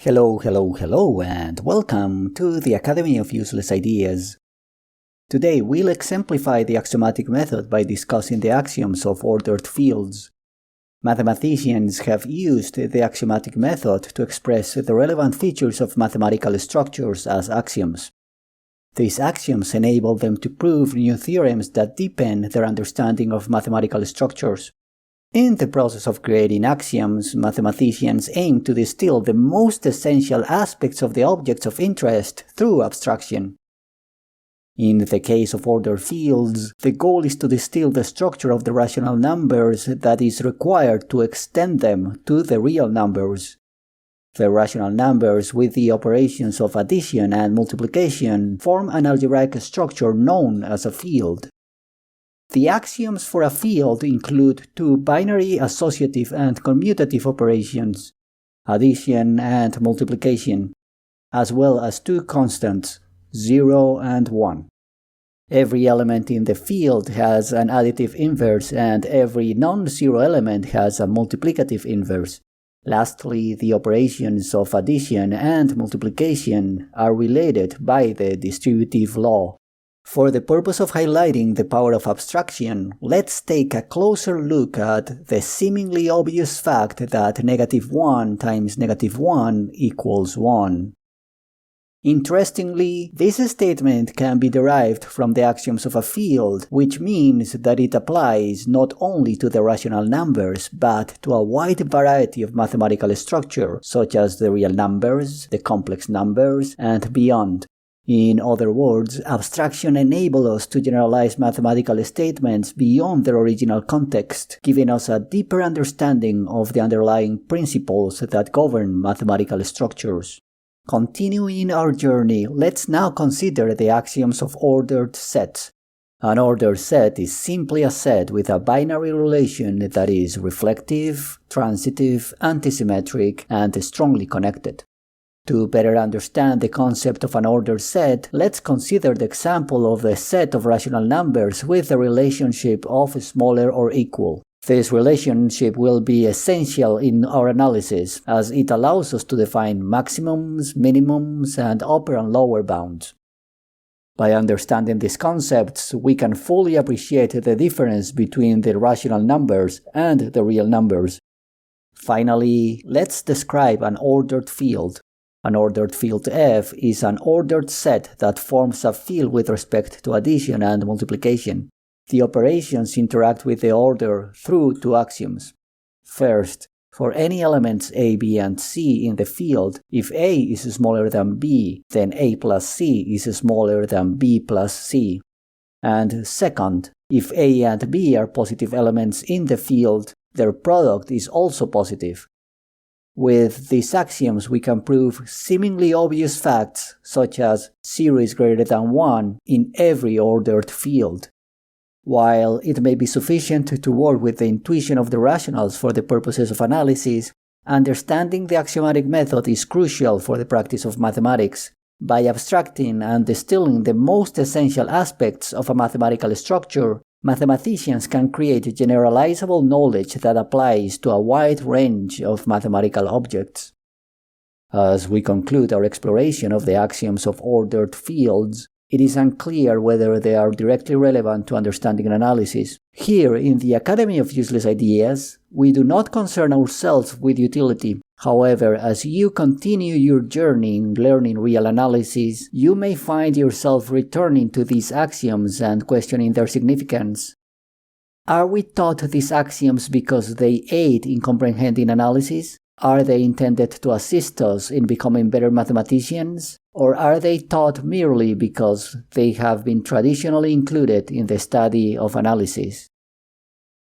Hello, and welcome to the Academy of Useless Ideas. Today we'll exemplify the axiomatic method by discussing the axioms of ordered fields. Mathematicians have used the axiomatic method to express the relevant features of mathematical structures as axioms. These axioms enable them to prove new theorems that deepen their understanding of mathematical structures. In the process of creating axioms, mathematicians aim to distill the most essential aspects of the objects of interest through abstraction. In the case of ordered fields, the goal is to distill the structure of the rational numbers that is required to extend them to the real numbers. The rational numbers with the operations of addition and multiplication form an algebraic structure known as a field. The axioms for a field include two binary associative and commutative operations, addition and multiplication, as well as two constants, 0 and 1. Every element in the field has an additive inverse and every non-zero element has a multiplicative inverse. Lastly, the operations of addition and multiplication are related by the distributive law. For the purpose of highlighting the power of abstraction, let's take a closer look at the seemingly obvious fact that -1 times -1 equals 1. Interestingly, this statement can be derived from the axioms of a field, which means that it applies not only to the rational numbers, but to a wide variety of mathematical structure, such as the real numbers, the complex numbers, and beyond. In other words, abstraction enables us to generalize mathematical statements beyond their original context, giving us a deeper understanding of the underlying principles that govern mathematical structures. Continuing our journey, let's now consider the axioms of ordered sets. An ordered set is simply a set with a binary relation that is reflective, transitive, antisymmetric, and strongly connected. To better understand the concept of an ordered set, let's consider the example of the set of rational numbers with the relationship of smaller or equal. This relationship will be essential in our analysis, as it allows us to define maximums, minimums, and upper and lower bounds. By understanding these concepts, we can fully appreciate the difference between the rational numbers and the real numbers. Finally, let's describe an ordered field. An ordered field F is an ordered set that forms a field with respect to addition and multiplication. The operations interact with the order through two axioms. First, for any elements A, B, and C in the field, if A is smaller than B, then A plus C is smaller than B plus C. And second, if A and B are positive elements in the field, their product is also positive. With these axioms, we can prove seemingly obvious facts, such as 0 is greater than 1 in every ordered field. While it may be sufficient to work with the intuition of the rationals for the purposes of analysis, understanding the axiomatic method is crucial for the practice of mathematics. By abstracting and distilling the most essential aspects of a mathematical structure, mathematicians can create generalizable knowledge that applies to a wide range of mathematical objects. As we conclude our exploration of the axioms of ordered fields, it is unclear whether they are directly relevant to understanding and analysis. Here, in the Academy of Useless Ideas, we do not concern ourselves with utility. However, as you continue your journey in learning real analysis, you may find yourself returning to these axioms and questioning their significance. Are we taught these axioms because they aid in comprehending analysis? Are they intended to assist us in becoming better mathematicians? Or are they taught merely because they have been traditionally included in the study of analysis?